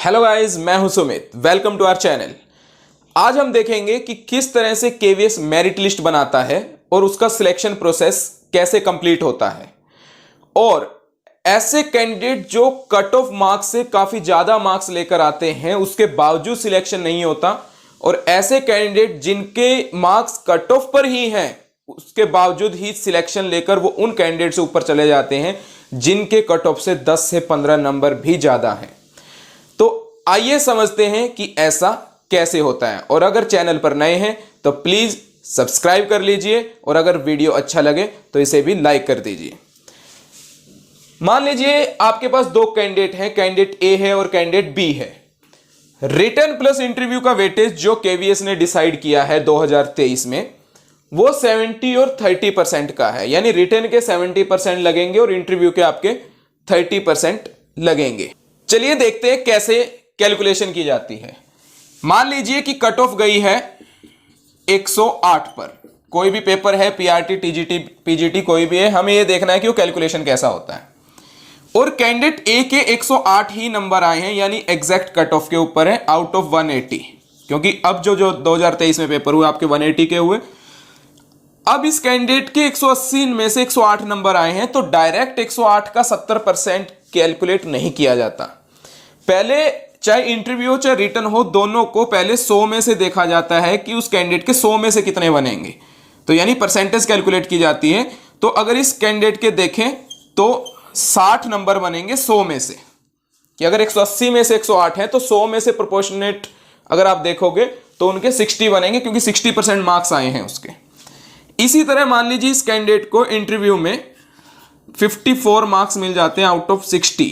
Hello guys, मैं हूं Sumit. Welcome to our channel. आज हम देखेंगे कि किस तरह से केवीएस मेरिट लिस्ट बनाता है और उसका सिलेक्शन प्रोसेस कैसे कंप्लीट होता है, और ऐसे कैंडिडेट जो कट ऑफ मार्क्स से काफी ज्यादा मार्क्स लेकर आते हैं उसके बावजूद सिलेक्शन नहीं होता, और ऐसे कैंडिडेट जिनके मार्क्स कट ऑफ पर ही हैं उसके बावजूद ही सिलेक्शन लेकर वो उन कैंडिडेट से ऊपर चले जाते हैं जिनके कट ऑफ से 10 से 15 नंबर भी ज्यादा हैं। तो आइए समझते हैं कि ऐसा कैसे होता है। और अगर चैनल पर नए हैं तो प्लीज सब्सक्राइब कर लीजिए, और अगर वीडियो अच्छा लगे तो इसे भी लाइक कर दीजिए। मान लीजिए आपके पास दो कैंडिडेट हैं, कैंडिडेट ए है और कैंडिडेट बी है। रिटन प्लस इंटरव्यू का वेटेज जो केवीएस ने डिसाइड किया है 2023 में वो 70 और 30% का है, यानी रिटन के 70% लगेंगे और इंटरव्यू के आपके 30% लगेंगे। चलिए देखते हैं कैसे कैलकुलेशन की जाती है। मान लीजिए कि कट ऑफ गई है 108 पर, कोई भी पेपर है, पीआरटी, टीजीटी, पीजीटी कोई भी है, हमें यह देखना है कि वो कैलकुलेशन कैसा होता है। और कैंडिडेट ए के 108 ही नंबर आए हैं, यानी एग्जैक्ट कट ऑफ के ऊपर है, आउट ऑफ 180, क्योंकि अब जो 2023 में पेपर हुए आपके 180 के हुए। अब इस कैंडिडेट के 180 में से 108 नंबर आए हैं, तो डायरेक्ट 108 का 70% कैलकुलेट नहीं किया जाता। पहले चाहे इंटरव्यू हो चाहे रिटन हो, दोनों को पहले 100 में से देखा जाता है कि उस कैंडिडेट के 100 में से कितने बनेंगे, तो यानी परसेंटेज कैलकुलेट की जाती है। तो अगर इस कैंडिडेट के देखें तो 60 नंबर बनेंगे 100 में से, कि अगर 180 में से 108 है तो 100 में से प्रोपोर्शनेट अगर आप देखोगे तो उनके 60 बनेंगे, क्योंकि 60% मार्क्स आए हैं उसके। इसी तरह मान लीजिए इस कैंडिडेट को इंटरव्यू में 54 मार्क्स मिल जाते हैं आउट ऑफ 60,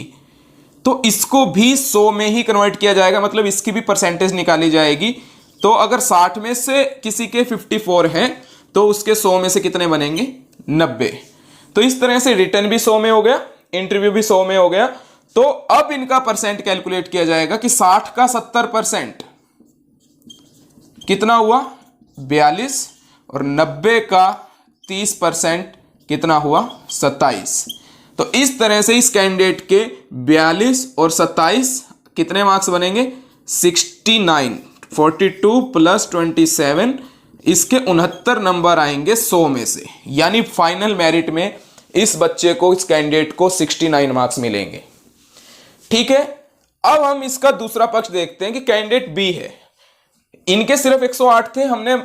तो इसको भी 100 में ही कन्वर्ट किया जाएगा, मतलब इसकी भी परसेंटेज निकाली जाएगी। तो अगर 60 में से किसी के 54 हैं तो उसके 100 में से कितने बनेंगे, 90। तो इस तरह से रिटन भी 100 में हो गया, इंटरव्यू भी 100 में हो गया। तो अब इनका परसेंट कैलकुलेट किया जाएगा कि 60 का 70% कितना हुआ, 42, और 90 का 30% कितना हुआ, 27। तो इस तरह से इस कैंडिडेट के 42 और 27 कितने मार्क्स बनेंगे, 69। 42 प्लस 27, इसके 69 नंबर आएंगे 100 में से, यानी फाइनल मेरिट में इस बच्चे को, इस कैंडिडेट को 69 मार्क्स मिलेंगे। ठीक है, अब हम इसका दूसरा पक्ष देखते हैं कि कैंडिडेट बी है, इनके सिर्फ 108 थे, हमने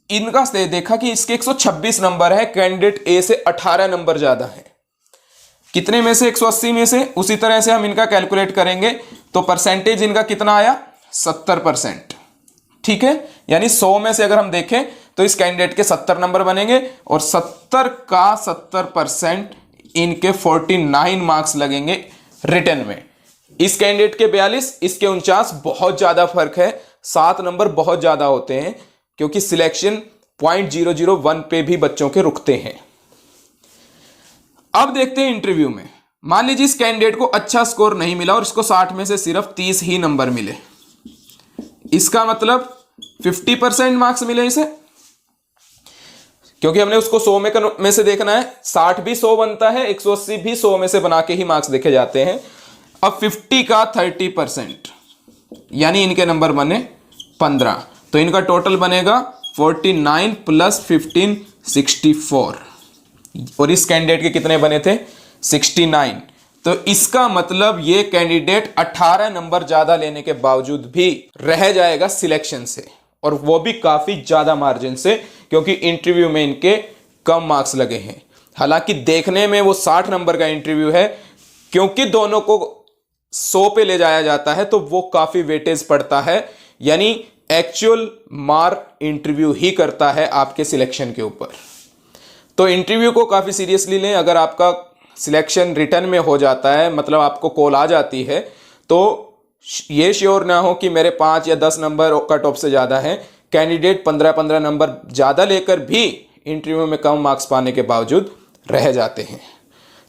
इनका से देखा कि इसके 126 नंबर है, कैंडिडेट ए से 18 नंबर ज्यादा है। कितने में से, 180 में से। उसी तरह से हम इनका कैलकुलेट करेंगे तो परसेंटेज इनका कितना आया, 70%। ठीक है, यानी 100 में से अगर हम देखें तो इस कैंडिडेट के 70 नंबर बनेंगे, और 70 का 70% इनके 49 मार्क्स लगेंगे रिटन में। इस कैंडिडेट के 42, इसके 49, बहुत ज्यादा फर्क है, 7 नंबर बहुत ज्यादा होते हैं, क्योंकि सिलेक्शन 0.001 पे भी बच्चों के रुकते हैं। अब देखते हैं इंटरव्यू में। मान लीजिए इस कैंडिडेट को अच्छा स्कोर नहीं मिला और इसको 60 में से सिर्फ 30 ही नंबर मिले, इसका मतलब 50% मार्क्स मिले इसे, क्योंकि हमने उसको 100 में से देखना है। 60 भी 100 बनता है, 180 भी 100 में से बना के ही मार्क्स देखे जाते हैं। अब 50 का 30%, यानी इनके नंबर बने 15, तो इनका टोटल बनेगा 49 प्लस 15, 64, और इस कैंडिडेट के कितने बने थे, 69। तो इसका मतलब ये कैंडिडेट 18 नंबर ज्यादा लेने के बावजूद भी रह जाएगा सिलेक्शन से, और वो भी काफी ज्यादा मार्जिन से, क्योंकि इंटरव्यू में इनके कम मार्क्स लगे हैं। हालांकि देखने में वो 60 नंबर का इंटरव्यू है, क्योंकि दोनों को 100 पे ले जाया जाता है तो वो काफी वेटेज पड़ता है, यानी एक्चुअल मार्क इंटरव्यू ही करता है आपके सिलेक्शन के ऊपर। तो इंटरव्यू को काफी सीरियसली लें। अगर आपका सिलेक्शन रिटर्न में हो जाता है, मतलब आपको कॉल आ जाती है, तो ये श्योर ना हो कि मेरे 5 या 10 नंबर कट ऑफ से ज्यादा है। कैंडिडेट 15-15 नंबर ज्यादा लेकर भी इंटरव्यू में कम मार्क्स पाने के बावजूद रह जाते हैं।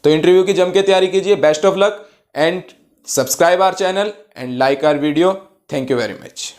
तो इंटरव्यू की जम के तैयारी कीजिए। Best of luck, and subscribe our channel and like our video. Thank you very much.